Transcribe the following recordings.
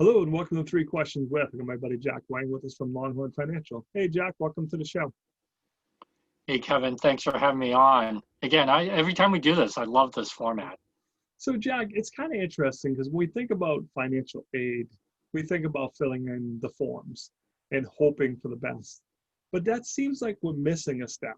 Hello and welcome to Three Questions with. I got my buddy Jack Wang with us from Longhorn Financial. Hey Jack, welcome to the show. Hey, Kevin, thanks for having me on. Again, every time we do this, I love this format. So Jack, it's kind of interesting because when we think about financial aid, we think about filling in the forms and hoping for the best. But that seems like we're missing a step.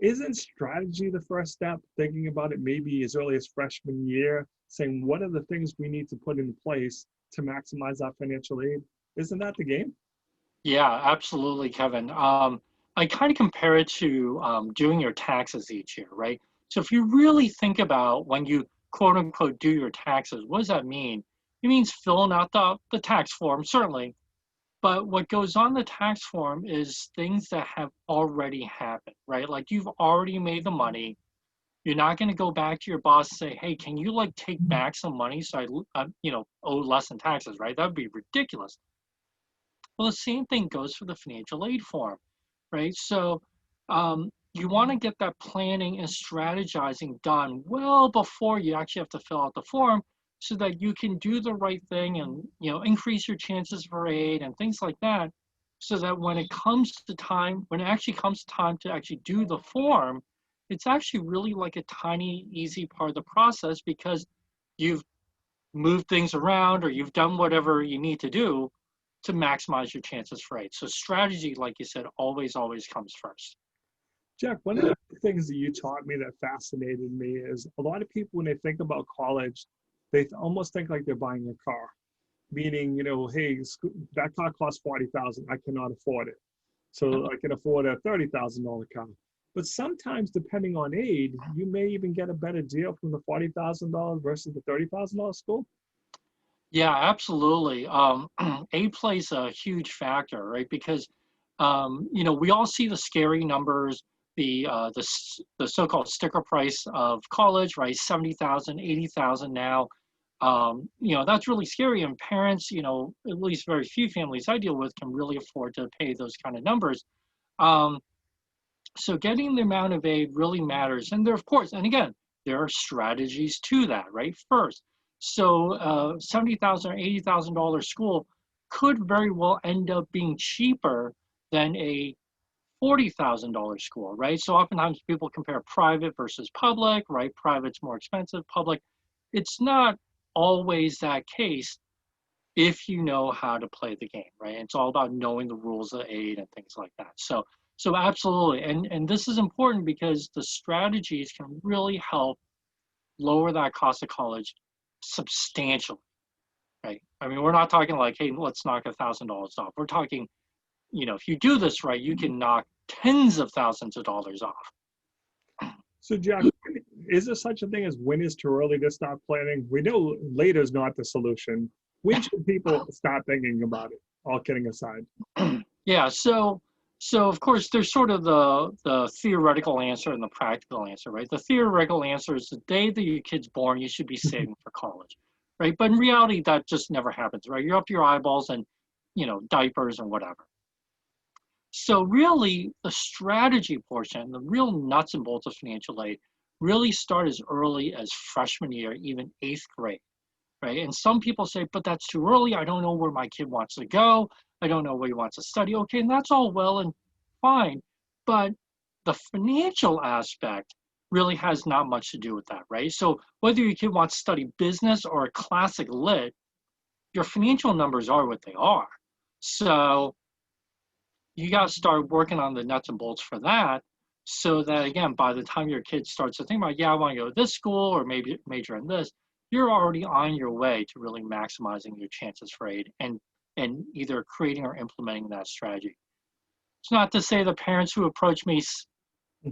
Isn't strategy the first step? Thinking about it maybe as early as freshman year, saying what are the things we need to put in place to maximize our financial aid? Isn't that the game? Yeah, absolutely, Kevin. I kind of compare it to doing your taxes each year, right? So if you really think about when you quote unquote do your taxes, what does that mean? It means filling out the tax form, certainly. But what goes on the tax form is things that have already happened, right? Like you've already made the money. You're not going to go back to your boss and say, "Hey, can you like take back some money so I owe less in taxes?" Right? That would be ridiculous. Well, the same thing goes for the financial aid form, right? So you want to get that planning and strategizing done well before you actually have to fill out the form, so that you can do the right thing and increase your chances for aid and things like that, so that when it actually comes time to actually do the form, it's actually really like a tiny, easy part of the process because you've moved things around or you've done whatever you need to do to maximize your chances for aid. So strategy, like you said, always comes first. Jack, one of the things that you taught me that fascinated me is a lot of people, when they think about college, they almost think like they're buying a car, meaning, hey, that car costs $40,000. I cannot afford it. So I can afford a $30,000 car. But sometimes, depending on aid, you may even get a better deal from the $40,000 versus the $30,000 school. Yeah, absolutely. Aid plays a huge factor, right? Because we all see the scary numbers, the so-called sticker price of college, right? 70,000, 80,000 now. That's really scary, and parents, at least very few families I deal with can really afford to pay those kind of numbers. So getting the amount of aid really matters, and of course, and again, there are strategies to that, right? First, so $70,000 or $80,000 school could very well end up being cheaper than a $40,000 school, right? So oftentimes people compare private versus public, right? Private's more expensive, public. It's not always that case if you know how to play the game, right? It's all about knowing the rules of aid and things like that. So absolutely, and this is important because the strategies can really help lower that cost of college substantially, right? I mean, we're not talking like, hey, let's knock $1,000 off. We're talking, if you do this right, you can knock tens of thousands of dollars off. So Jack, is there such a thing as when is too early to start planning? We know later is not the solution. When should people start thinking about it? All kidding aside. Yeah, so of course there's sort of the theoretical answer and the practical answer, right? The theoretical answer is the day that your kid's born, you should be saving for college, right? But in reality, that just never happens, right? You're up to your eyeballs and diapers and whatever. So really, the strategy portion, the real nuts and bolts of financial aid, really start as early as freshman year, even 8th grade, right? And some people say, but that's too early. I don't know where my kid wants to go. I don't know where he wants to study. Okay, and that's all well and fine. But the financial aspect really has not much to do with that, right? So whether your kid wants to study business or a classic lit, your financial numbers are what they are. So you got to start working on the nuts and bolts for that, so that again, by the time your kid starts to think about, yeah, I want to go to this school or maybe major in this, you're already on your way to really maximizing your chances for aid and either creating or implementing that strategy. It's not to say the parents who approach me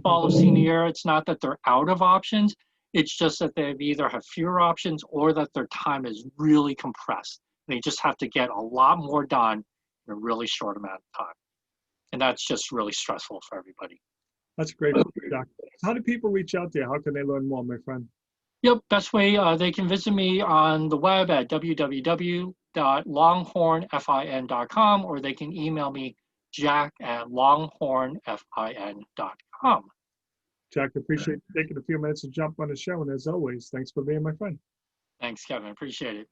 fall of senior year, it's not that they're out of options. It's just that they either have fewer options or that their time is really compressed. They just have to get a lot more done in a really short amount of time. And that's just really stressful for everybody. That's great, Jack. How do people reach out to you? How can they learn more, my friend? Yep, best way, they can visit me on the web at www.longhornfin.com, or they can email me, jack@longhornfin.com. Jack, appreciate you taking a few minutes to jump on the show. And as always, thanks for being my friend. Thanks, Kevin. Appreciate it.